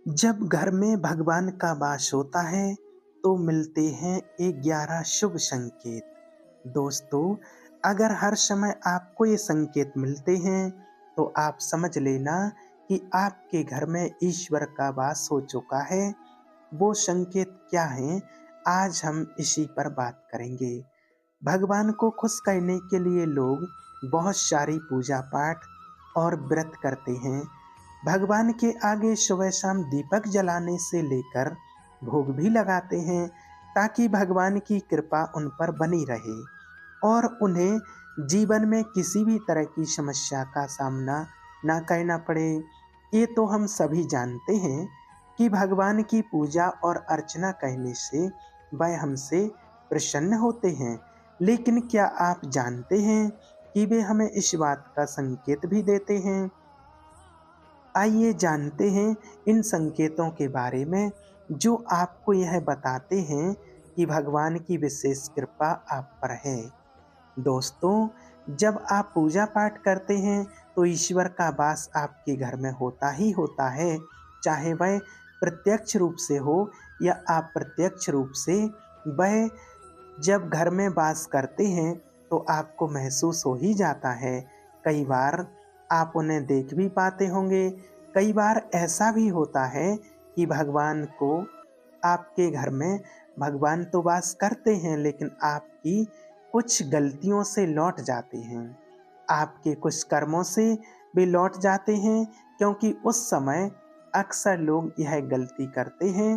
जब घर में भगवान का वास होता है तो मिलते हैं 11 शुभ संकेत। दोस्तों, अगर हर समय आपको ये संकेत मिलते हैं तो आप समझ लेना कि आपके घर में ईश्वर का वास हो चुका है। वो संकेत क्या हैं? आज हम इसी पर बात करेंगे। भगवान को खुश करने के लिए लोग बहुत सारी पूजा पाठ और व्रत करते हैं। भगवान के आगे सुबह शाम दीपक जलाने से लेकर भोग भी लगाते हैं ताकि भगवान की कृपा उन पर बनी रहे और उन्हें जीवन में किसी भी तरह की समस्या का सामना ना करना पड़े। ये तो हम सभी जानते हैं कि भगवान की पूजा और अर्चना करने से वह हमसे प्रसन्न होते हैं। लेकिन क्या आप जानते हैं कि वे हमें इस बात का संकेत भी देते हैं? आइए जानते हैं इन संकेतों के बारे में जो आपको यह बताते हैं कि भगवान की विशेष कृपा आप पर है। दोस्तों, जब आप पूजा पाठ करते हैं तो ईश्वर का वास आपके घर में होता ही होता है, चाहे वह प्रत्यक्ष रूप से हो या अप्रत्यक्ष रूप से। वह जब घर में वास करते हैं तो आपको महसूस हो ही जाता है। कई बार आप उन्हें देख भी पाते होंगे। कई बार ऐसा भी होता है कि भगवान को आपके घर में भगवान तो वास करते हैं लेकिन आपकी कुछ गलतियों से लौट जाते हैं। आपके कुछ कर्मों से भी लौट जाते हैं, क्योंकि उस समय अक्सर लोग यह गलती करते हैं।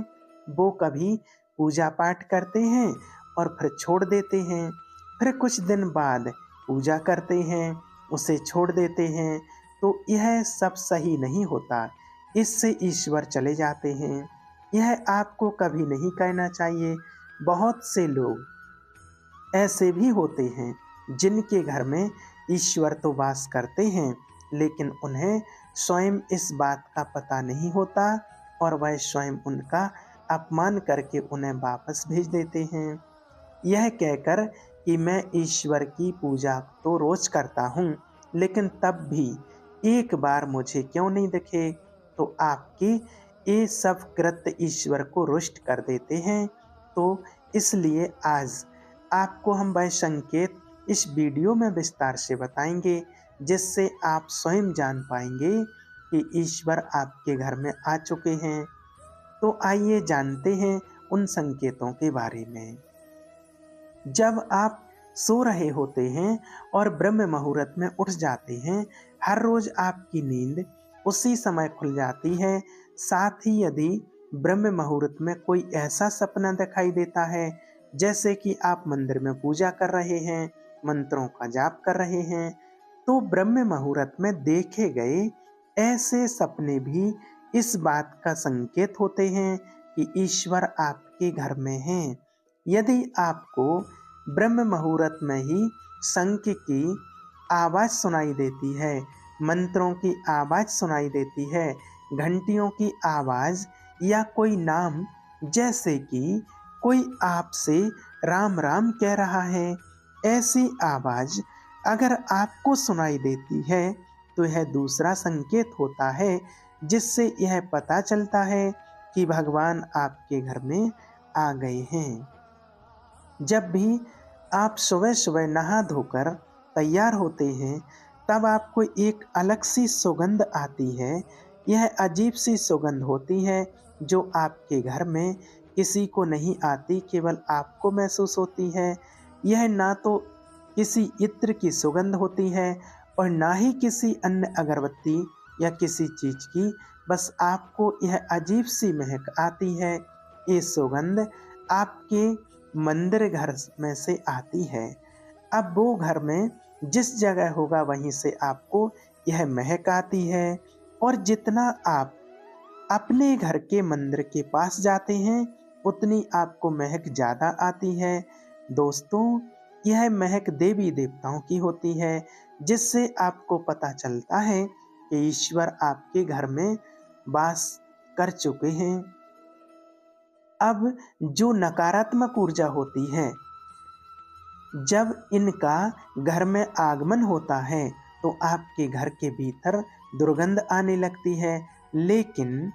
वो कभी पूजा पाठ करते हैं और फिर छोड़ देते हैं। फिर कुछ दिन बाद पूजा करते हैं, उसे छोड़ देते हैं। तो यह सब सही नहीं होता। इससे ईश्वर चले जाते हैं। यह आपको कभी नहीं करना चाहिए। बहुत से लोग ऐसे भी होते हैं जिनके घर में ईश्वर तो वास करते हैं लेकिन उन्हें स्वयं इस बात का पता नहीं होता और वह स्वयं उनका अपमान करके उन्हें वापस भेज देते हैं, यह कहकर कि मैं ईश्वर की पूजा तो रोज करता हूँ लेकिन तब भी एक बार मुझे क्यों नहीं दिखे। तो आपके ये सब कृत्य ईश्वर को रुष्ट कर देते हैं। तो इसलिए आज आपको हम वह संकेत इस वीडियो में विस्तार से बताएंगे जिससे आप स्वयं जान पाएंगे कि ईश्वर आपके घर में आ चुके हैं। तो आइए जानते हैं उन संकेतों के बारे में। जब आप सो रहे होते हैं और ब्रह्म मुहूर्त में उठ जाते हैं, हर रोज आपकी नींद उसी समय खुल जाती है। साथ ही यदि ब्रह्म मुहूर्त में कोई ऐसा सपना दिखाई देता है जैसे कि आप मंदिर में पूजा कर रहे हैं, मंत्रों का जाप कर रहे हैं, तो ब्रह्म मुहूर्त में देखे गए ऐसे सपने भी इस बात का संकेत होते हैं कि ईश्वर आपके घर में हैं। यदि आपको ब्रह्म मुहूर्त में ही शंख की आवाज सुनाई देती है, मंत्रों की आवाज सुनाई देती है, घंटियों की आवाज या कोई नाम, जैसे कि कोई आपसे राम राम कह रहा है, ऐसी आवाज अगर आपको सुनाई देती है तो यह दूसरा संकेत होता है जिससे यह पता चलता है कि भगवान आपके घर में आ गए हैं। जब भी आप सुबह सुबह नहा धोकर तैयार होते हैं तब आपको एक अलग सी सुगंध आती है। यह अजीब सी सुगंध होती है जो आपके घर में किसी को नहीं आती, केवल आपको महसूस होती है। यह ना तो किसी इत्र की सुगंध होती है और ना ही किसी अन्य अगरबत्ती या किसी चीज की, बस आपको यह अजीब सी महक आती है। ये सुगंध आपके मंदिर घर में से आती है। अब वो घर में जिस जगह होगा वहीं से आपको यह महक आती है और जितना आप अपने घर के मंदिर के पास जाते हैं उतनी आपको महक ज़्यादा आती है। दोस्तों, यह महक देवी देवताओं की होती है जिससे आपको पता चलता है कि ईश्वर आपके घर में वास कर चुके हैं। अब जो नकारात्मक ऊर्जा होती है, जब इनका घर में आगमन होता है तो आपके घर के भीतर दुर्गंध आने लगती है। लेकिन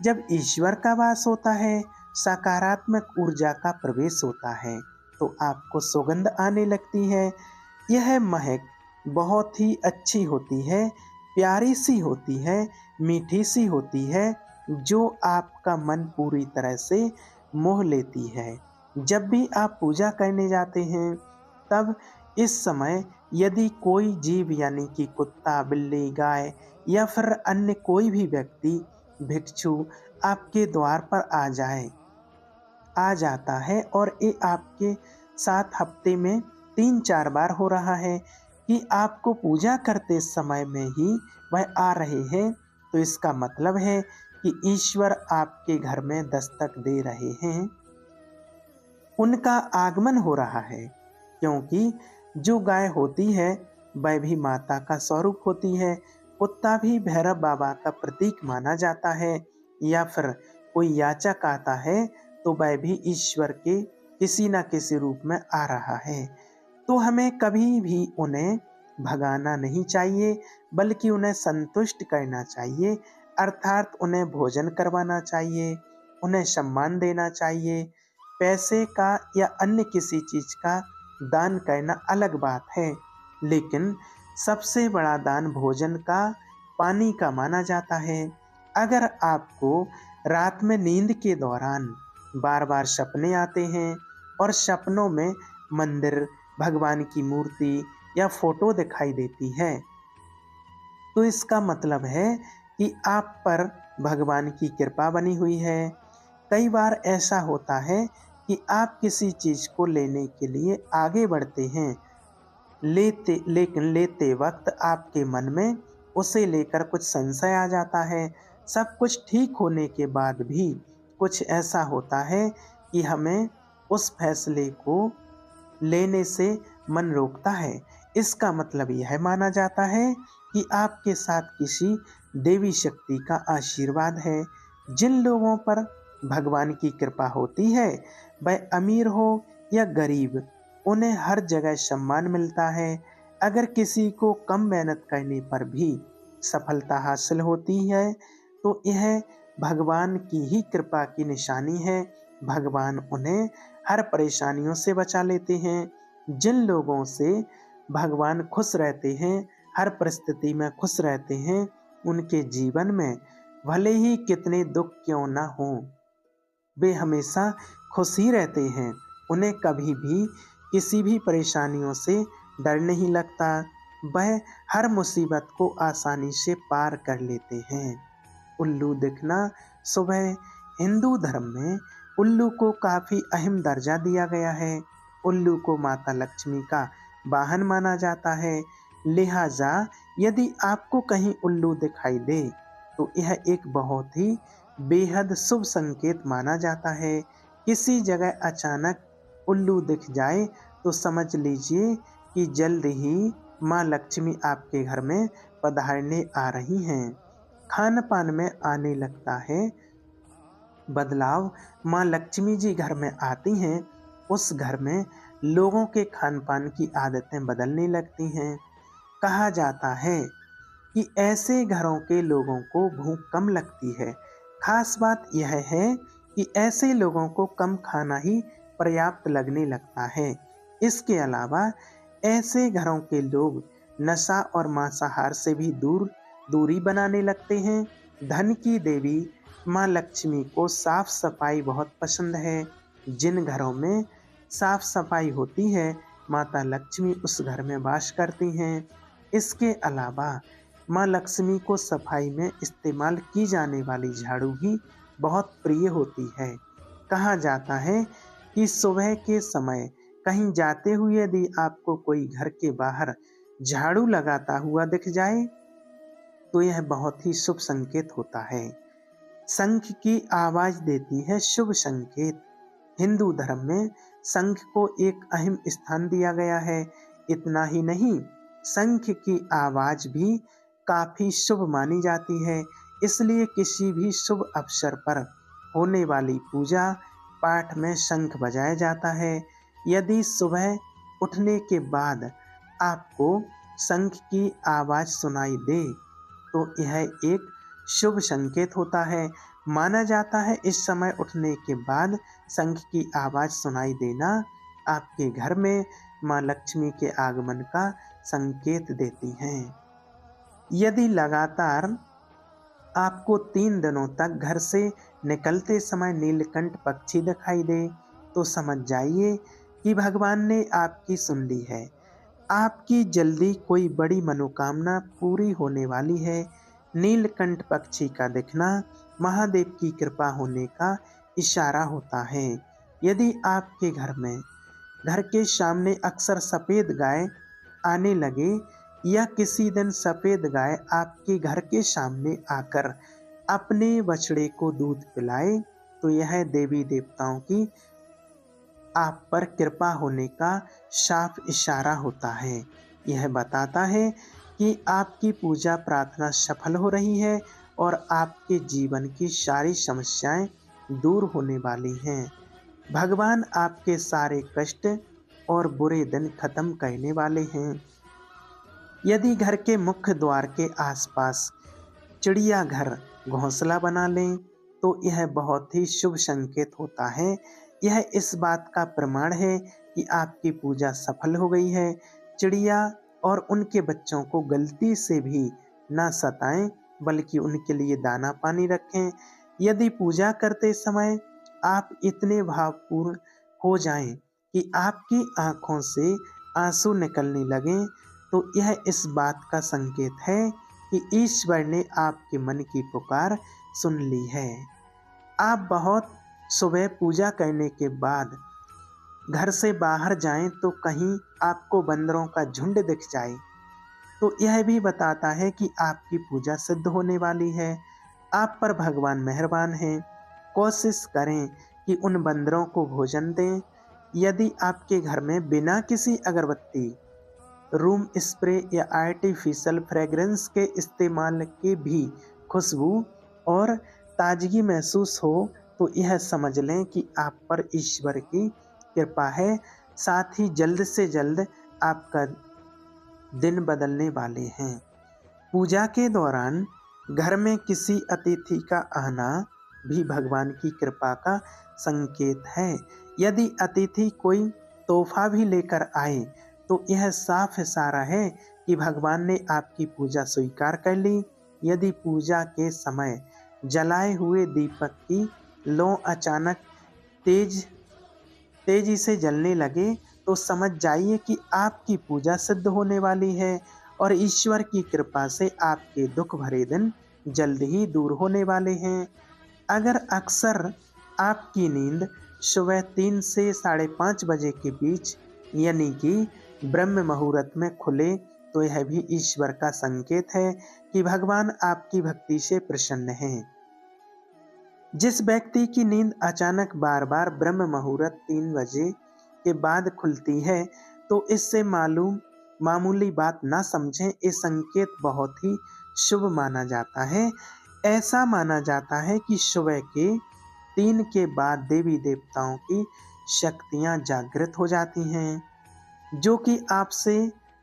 जब ईश्वर का वास होता है, सकारात्मक ऊर्जा का प्रवेश होता है, तो आपको सुगंध आने लगती है। यह महक बहुत ही अच्छी होती है, प्यारी सी होती है, मीठी सी होती है, जो आपका मन पूरी तरह से मोह लेती है। जब भी आप पूजा करने जाते हैं, तब इस समय यदि कोई जीव यानी कि कुत्ता, बिल्ली, गाय या फिर अन्य कोई भी व्यक्ति, भिक्षु आपके द्वार पर आ जाता है और ये आपके साथ हफ्ते में 3-4 बार हो रहा है कि आपको पूजा करते समय में ही वह आ रहे हैं, तो इसका मतलब है कि ईश्वर आपके घर में दस्तक दे रहे हैं, उनका आगमन हो रहा है। क्योंकि जो गाय होती है वह भी माता का स्वरूप होती है, कुत्ता भी भैरव बाबा का प्रतीक माना जाता है, या फिर कोई याचक आता है तो वह भी ईश्वर के किसी न किसी रूप में आ रहा है। तो हमें कभी भी उन्हें भगाना नहीं चाहिए, बल्कि उन्हें संतुष्ट करना चाहिए, अर्थात उन्हें भोजन करवाना चाहिए, उन्हें सम्मान देना चाहिए। पैसे का या अन्य किसी चीज का दान करना अलग बात है, लेकिन सबसे बड़ा दान भोजन का, पानी का माना जाता है। अगर आपको रात में नींद के दौरान बार बार सपने आते हैं और सपनों में मंदिर, भगवान की मूर्ति या फोटो दिखाई देती है, तो इसका मतलब है कि आप पर भगवान की कृपा बनी हुई है। कई बार ऐसा होता है कि आप किसी चीज को लेने के लिए आगे बढ़ते हैं, लेकिन लेते वक्त आपके मन में उसे लेकर कुछ संशय आ जाता है। सब कुछ ठीक होने के बाद भी कुछ ऐसा होता है कि हमें उस फैसले को लेने से मन रोकता है। इसका मतलब यह माना जाता है कि आपके साथ किसी देवी शक्ति का आशीर्वाद है। जिन लोगों पर भगवान की कृपा होती है, वह अमीर हो या गरीब, उन्हें हर जगह सम्मान मिलता है। अगर किसी को कम मेहनत करने पर भी सफलता हासिल होती है, तो यह भगवान की ही कृपा की निशानी है। भगवान उन्हें हर परेशानियों से बचा लेते हैं। जिन लोगों से भगवान खुश रहते हैं, हर परिस्थिति में खुश रहते हैं, उनके जीवन में भले ही कितने दुख क्यों ना हो, वे हमेशा खुश ही रहते हैं। उन्हें कभी भी किसी भी परेशानियों से डर नहीं लगता। वह हर मुसीबत को आसानी से पार कर लेते हैं। उल्लू दिखना सुबह। हिंदू धर्म में उल्लू को काफी अहम दर्जा दिया गया है। उल्लू को माता लक्ष्मी का वाहन माना जाता है। लिहाजा यदि आपको कहीं उल्लू दिखाई दे, तो यह एक बहुत ही बेहद शुभ संकेत माना जाता है। किसी जगह अचानक उल्लू दिख जाए तो समझ लीजिए कि जल्द ही माँ लक्ष्मी आपके घर में पधारने आ रही हैं। खान पान में आने लगता है बदलाव। माँ लक्ष्मी जी घर में आती हैं, उस घर में लोगों के खान पान की आदतें बदलने लगती हैं। कहा जाता है कि ऐसे घरों के लोगों को भूख कम लगती है। खास बात यह है कि ऐसे लोगों को कम खाना ही पर्याप्त लगने लगता है। इसके अलावा ऐसे घरों के लोग नशा और मांसाहार से भी दूरी बनाने लगते हैं। धन की देवी माँ लक्ष्मी को साफ सफाई बहुत पसंद है। जिन घरों में साफ सफाई होती है, माता लक्ष्मी उस घर में वास करती हैं। इसके अलावा माँ लक्ष्मी को सफाई में इस्तेमाल की जाने वाली झाड़ू भी बहुत प्रिय होती है। कहा जाता है कि सुबह के समय कहीं जाते हुए यदि आपको कोई घर के बाहर झाड़ू लगाता हुआ दिख जाए, तो यह बहुत ही शुभ संकेत होता है। शंख की आवाज देती है शुभ संकेत। हिंदू धर्म में शंख को एक अहम स्थान दिया गया है। इतना ही नहीं, शंख की आवाज भी काफी शुभ मानी जाती है। इसलिए किसी भी शुभ अवसर पर होने वाली पूजा पाठ में शंख बजाया जाता है। यदि सुबह उठने के बाद आपको शंख की आवाज सुनाई दे, तो यह एक शुभ संकेत होता है। माना जाता है इस समय उठने के बाद शंख की आवाज सुनाई देना आपके घर में माँ लक्ष्मी के आगमन का संकेत देती हैं। यदि लगातार आपको 3 दिनों तक घर से निकलते समय नीलकंठ पक्षी दिखाई दे तो समझ जाइए कि भगवान ने आपकी सुन ली है। आपकी जल्दी कोई बड़ी मनोकामना पूरी होने वाली है। नीलकंठ पक्षी का दिखना महादेव की कृपा होने का इशारा होता है। यदि आपके घर के सामने अक्सर सफेद गाय आने लगे या किसी दिन सफेद गाय आपके घर के सामने आकर अपने बछड़े को दूध पिलाए तो यह देवी देवताओं की आप पर कृपा होने का साफ इशारा होता है। यह बताता है कि आपकी पूजा प्रार्थना सफल हो रही है और आपके जीवन की सारी समस्याएं दूर होने वाली हैं। भगवान आपके सारे कष्ट और बुरे दिन खत्म करने वाले हैं। यदि घर के मुख्य द्वार के आसपास चिड़ियाघर घोंसला बना लें तो यह बहुत ही शुभ संकेत होता है। यह इस बात का प्रमाण है कि आपकी पूजा सफल हो गई है। चिड़िया और उनके बच्चों को गलती से भी ना सताएं बल्कि उनके लिए दाना पानी रखें। यदि पूजा करते समय आप इतने भावपूर्ण हो जाएं कि आपकी आंखों से आंसू निकलने लगें तो यह इस बात का संकेत है कि ईश्वर ने आपके मन की पुकार सुन ली है। आप बहुत सुबह पूजा करने के बाद घर से बाहर जाएं तो कहीं आपको बंदरों का झुंड दिख जाए तो यह भी बताता है कि आपकी पूजा सिद्ध होने वाली है। आप पर भगवान मेहरबान हैं। कोशिश करें कि उन बंदरों को भोजन दें। यदि आपके घर में बिना किसी अगरबत्ती, रूम स्प्रे या आर्टिफिशियल फ्रेग्रेंस के इस्तेमाल के भी खुशबू और ताजगी महसूस हो तो यह समझ लें कि आप पर ईश्वर की कृपा है। साथ ही जल्द से जल्द आपका दिन बदलने वाले हैं। पूजा के दौरान घर में किसी अतिथि का आना भी भगवान की कृपा का संकेत है। यदि अतिथि कोई तोहफा भी लेकर आए तो यह साफ इशारा है कि भगवान ने आपकी पूजा स्वीकार कर ली। यदि पूजा के समय जलाए हुए दीपक की लौ अचानक तेजी से जलने लगे तो समझ जाइए कि आपकी पूजा सिद्ध होने वाली है और ईश्वर की कृपा से आपके दुख भरे दिन जल्द ही दूर होने वाले हैं। अगर अक्सर आपकी नींद सुबह 3 से 5:30 बजे के बीच यानी कि ब्रह्म मुहूर्त में खुले तो यह भी ईश्वर का संकेत है कि भगवान आपकी भक्ति से प्रसन्न हैं। जिस व्यक्ति की नींद अचानक बार बार ब्रह्म मुहूर्त 3 बजे के बाद खुलती है तो इससे मामूली बात ना समझें। ये संकेत बहुत ही शुभ माना जाता है। ऐसा माना जाता है कि सुबह के 3 के बाद देवी देवताओं की शक्तियां जागृत हो जाती हैं जो कि आपसे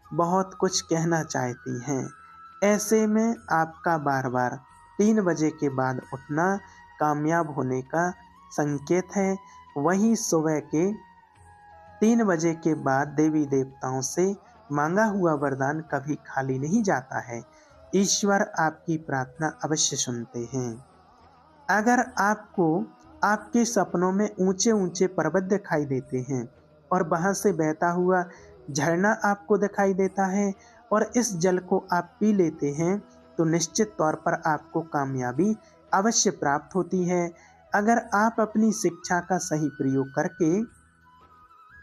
बहुत कुछ कहना चाहती हैं। ऐसे में आपका बार बार 3 बजे के बाद उठना कामयाब होने का संकेत है। वहीं सुबह के 3 बजे के बाद देवी देवताओं से मांगा हुआ वरदान कभी खाली नहीं जाता है। ईश्वर आपकी प्रार्थना अवश्य सुनते हैं। अगर आपको आपके सपनों में ऊंचे ऊंचे पर्वत दिखाई देते हैं और वहां से बहता हुआ झरना आपको दिखाई देता है और इस जल को आप पी लेते हैं तो निश्चित तौर पर आपको कामयाबी अवश्य प्राप्त होती है। अगर आप अपनी शिक्षा का सही प्रयोग करके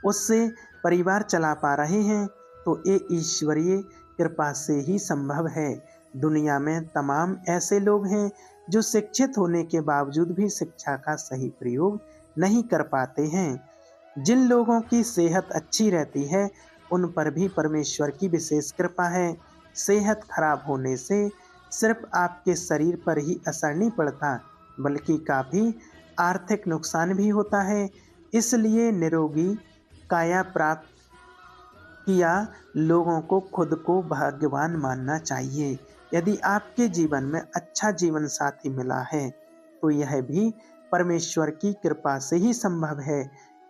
उससे परिवार चला पा रहे हैं तो ये ईश्वरीय कृपा से ही संभव है। दुनिया में तमाम ऐसे लोग हैं जो शिक्षित होने के बावजूद भी शिक्षा का सही प्रयोग नहीं कर पाते हैं। जिन लोगों की सेहत अच्छी रहती है उन पर भी परमेश्वर की विशेष कृपा है। सेहत खराब होने से सिर्फ आपके शरीर पर ही असर नहीं पड़ता बल्कि काफ़ी आर्थिक नुकसान भी होता है। इसलिए निरोगी काया प्राप्त किया लोगों को खुद को भाग्यवान मानना चाहिए। यदि आपके जीवन में अच्छा जीवन साथी मिला है तो यह भी परमेश्वर की कृपा से ही संभव है।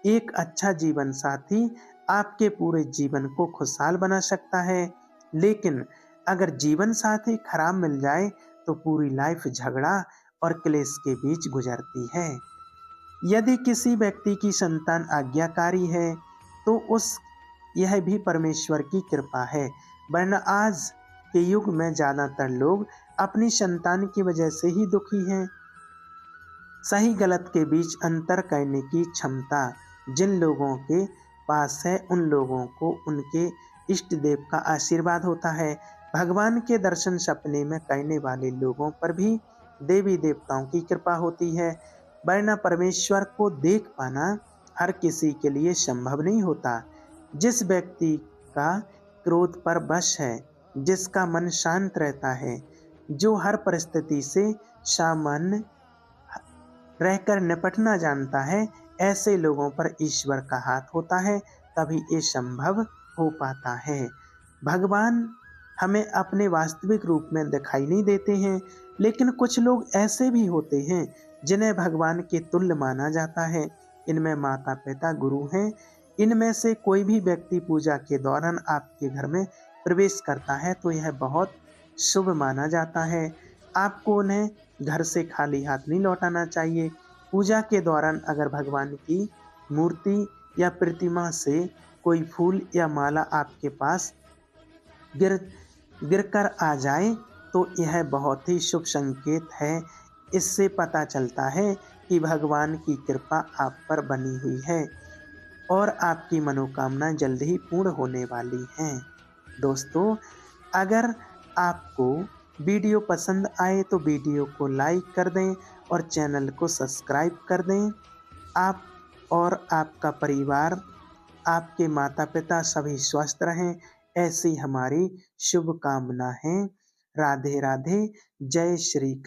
एक अच्छा जीवन साथी आपके पूरे जीवन को खुशहाल बना सकता है, लेकिन अगर जीवन साथी खराब मिल जाए तो पूरी लाइफ झगड़ा और क्लेश के बीच गुजरती है। यदि किसी व्यक्ति की संतान आज्ञाकारी है तो उस यह भी परमेश्वर की कृपा है, वरना आज के युग में ज्यादातर लोग अपनी संतान की वजह से ही दुखी हैं। सही गलत के बीच अंतर करने की क्षमता जिन लोगों के पास है, उन लोगों को उनके इष्ट देव का आशीर्वाद होता है। भगवान के दर्शन सपने में करने वाले लोगों पर भी देवी देवताओं की कृपा होती है, वरना परमेश्वर को देख पाना हर किसी के लिए संभव नहीं होता। जिस व्यक्ति का क्रोध पर वश है, जिसका मन शांत रहता है, जो हर परिस्थिति से सामान्य रहकर निपटना जानता है, ऐसे लोगों पर ईश्वर का हाथ होता है, तभी ये संभव हो पाता है। भगवान हमें अपने वास्तविक रूप में दिखाई नहीं देते हैं, लेकिन कुछ लोग ऐसे भी होते हैं जिन्हें भगवान के तुल्य माना जाता है। इनमें माता पिता गुरु हैं। इनमें से कोई भी व्यक्ति पूजा के दौरान आपके घर में प्रवेश करता है तो यह बहुत शुभ माना जाता है। आपको उन्हें घर से खाली हाथ नहीं लौटाना चाहिए। पूजा के दौरान अगर भगवान की मूर्ति या प्रतिमा से कोई फूल या माला आपके पास गिर गिरकर आ जाए तो यह बहुत ही शुभ संकेत है। इससे पता चलता है कि भगवान की कृपा आप पर बनी हुई है और आपकी मनोकामना जल्द ही पूर्ण होने वाली हैं। दोस्तों, अगर आपको वीडियो पसंद आए तो वीडियो को लाइक कर दें और चैनल को सब्सक्राइब कर दें। आप और आपका परिवार, आपके माता पिता सभी स्वस्थ रहें, ऐसी हमारी शुभकामना है। राधे राधे। जय श्री कृष्ण।